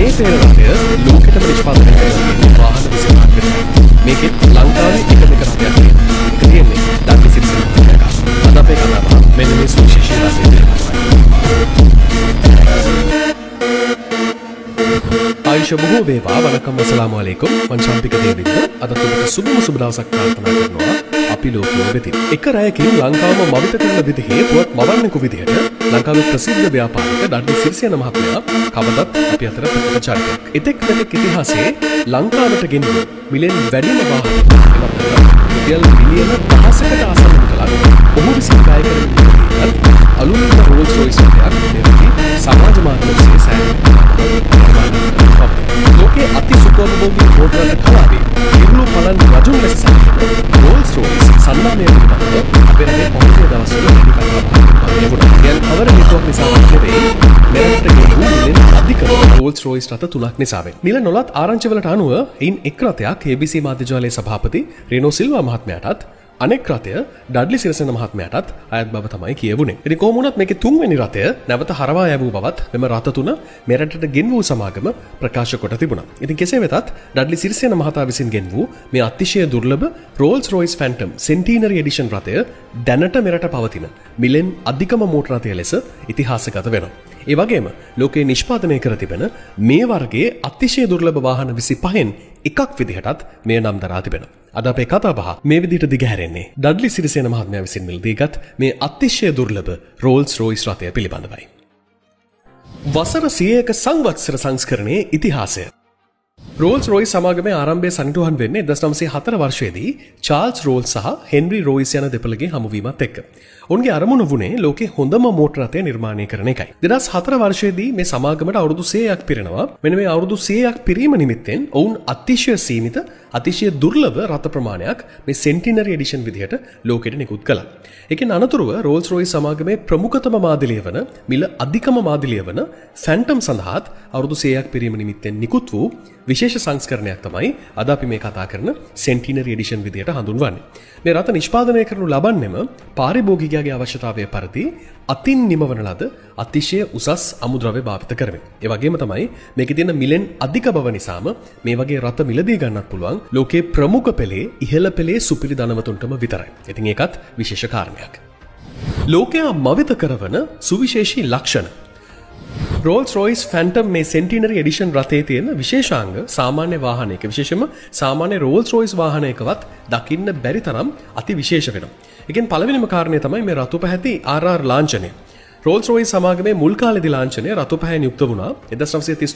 මේ පේන රථය ලෝකෙටම නිෂ්පාදනය කරන වාහන 24ක් විතරයි. මේකෙත් ලංකාවේ එකම එක රථයක් තියෙනවා. ඒක තියෙන්නේ ඩඩ්ලි සිරිසේන මහත්මයාට. අද අපේ කතාව මෙන්න මේ සුවිශේෂී රථය පිළිබඳවයි. ආයිෂා බොහෝ වේවා වණකම් අස්සලාමු අලයිකුම් මං ශාන්තික දේවින්ද අද ඔබට සුබම සුබ දවසක් ප්‍රාර්ථනා කරනවා අපි ලෝකයේ වෙතින් එක රැයකින් ලංකාවම මවිත කරන විදිහේ පුවත් මවන්නෙකු විදිහට ලංකාවේ ප්‍රසිද්ධ ව්‍යාපාරික ඩඩ්ලි සිරිසේන මහත්මයා කවදත් අපි අතර ප්‍රතිචාරකයක්. එතෙක් මෙතෙක් ඉතිහාසයේ ලංකාවට ගෙන්වූ මිලියන් වැඩිම වාහන රුපියල් මිලියන 10කට ආසන්න කළා. ඔහු විසින් කාය කරන අලුයම රෝල්ස් රොයිස් එකක් මෙවැනි සමාජ මාධ්‍ය ඔස්සේ සෑහෙන ලෝකයේ අති සුඛෝපභෝගී මෝටර් කලාවේ ඉරුළු පලන් රජුන් ලෙස සැලකෙන රෝල්ස් රොයිස් සන්නාමය පිළිබඳව අපේ රටේ පොහොය දවස්වල වැඩි කතාබහක් ලැබුණා. කියන්නේ කවර හේතුවක් නිසාවත් නෙවෙයි මෙරට ගෙවූ මිලියන අධික රෝල්ස් රොයිස් රථ 3ක් නිසාවෙන්. මිල නොලත් ආරංචිවලට අනුව එයින් එක් රථයක් ABC මාධ්‍ය ජාලයේ සභාපති රේනෝ සිල්වා මහත්මයාටත් අනෙක් රථය ඩඩ්ලි සිරිසේන මහත්මයාටත් අයත් බව තමයි කියවුනේ. ඉතින් කොහොම වුණත් මේකේ තුන්වෙනි රථය නැවත හරවා යවූ බවත් මෙම රථ තුන මෙරටට ගෙන්වූ සමාගම ප්‍රකාශ කොට තිබුණා. ඉතින් කෙසේ වෙතත් ඩඩ්ලි සිරිසේන මහතා විසින් ගෙන්වූ මේ අතිශය දුර්ලභ රෝල්ස් රොයිස් ෆැන්ටම් සෙන්ටිනරි එඩිෂන් රථය දැනට මෙරට පවතින මිලෙන් අධිකම මෝටර රථය ලෙස ඉතිහාසගත වෙනවා. ඒ වගේම ලෝකයේ නිෂ්පාදනය කර තිබෙන මේ වර්ගයේ අතිශය දුර්ලභ වාහන 25න් එකක් විදිහටත් මේ නම් දරා තිබෙනවා. අද අපේ කතාබහ මේ විදිහට දිගහැරෙන්නේ ඩඩ්ලි සිරිසේන මහත්මයා විසින් මිලදීගත් මේ අතිශය දුර්ලභ රෝල්ස් රොයිස් රථය පිළිබඳවයි. වසර 100ක සංවත්සර සංස්කරණයේ ඉතිහාසය. රෝල්ස් රොයිස් සමාගමේ ආරම්භය සනිටුහන් වෙන්නේ 1904 වර්ෂයේදී චාල්ස් රෝල්ස් සහ හෙන්රි රොයිස් යන දෙපළගේ හමුවීමත් එක්ක. ඔවුන්ගේ අරමුණ වුණේ ලෝකේ හොඳම මෝටර රථය නිර්මාණය කරන එකයි. 2004 වර්ෂයේදී මේ සමාගමට අවුරුදු 100ක් පිරෙනවා. මෙන්න මේ අවුරුදු 100ක් පිරීම නිමිත්තෙන් ඔවුන් අතිශය සීමිත අතිශය දුර්ලභ රථ ප්‍රමාණයක් මේ සෙන්ටිනරි එඩිෂන් විදිහට ලෝකෙට නිකුත් කළා. ඒකෙන් අනතුරුව රෝල්ස් රොයිස් සමාගමේ ප්‍රමුඛතම මාදිලිය වන මිල අධිකම මාදිලිය වන ෆැන්ටම් සඳහාත් අවුරුදු 100ක් පිරීම නිමිත්තෙන් නිකුත් වූ විශේෂ සංස්කරණයක් තමයි අද අපි මේ කතා කරන සෙන්ටිනරි එඩිෂන් විදිහට හඳුන්වන්නේ. මේ රථ නිෂ්පාදනය කරනු ලබන්නෙම පාරිභෝගිකයාගේ අවශ්‍යතාවය පරිදි අතින් නිමවන ලද අතිශය උසස් අමුද්‍රව්‍ය භාවිත කරමින්. ඒ වගේම තමයි මේකේ තියෙන මිලෙන් අධික බව නිසාම මේ වගේ රථ මිලදී ගන්නත් පුළුවන් ලෝකේ ප්‍රමුඛ පෙළේ ඉහළ පෙළේ සුපිරි ධනවතුන්ටම විතරයි. ඉතින් ඒකත් විශේෂ කාරණයක්. ලෝකයා මවිත කරවන සුවිශේෂී ලක්ෂණ. රෝල්ස් රොයිස් ෆැන්ටම් මේ සෙන්ටිනරි එඩිෂන් රථයේ තියෙන විශේෂාංග සාමාන්‍ය වාහනයක විශේෂයෙන්ම සාමාන්‍ය රෝල්ස් රොයිස් වාහනයකවත් දකින්න බැරි තරම් අති විශේෂ වෙනවා. ඒකෙන් පළවෙනිම කාරණය තමයි මේ රතු පැහැති RR ලාංඡනය. රෝල්ස් රොයිස් සමාගමේ මුල් කාලේදී ලාංඡනය රතු පැහැයෙන් යුක්ත වුණා 1930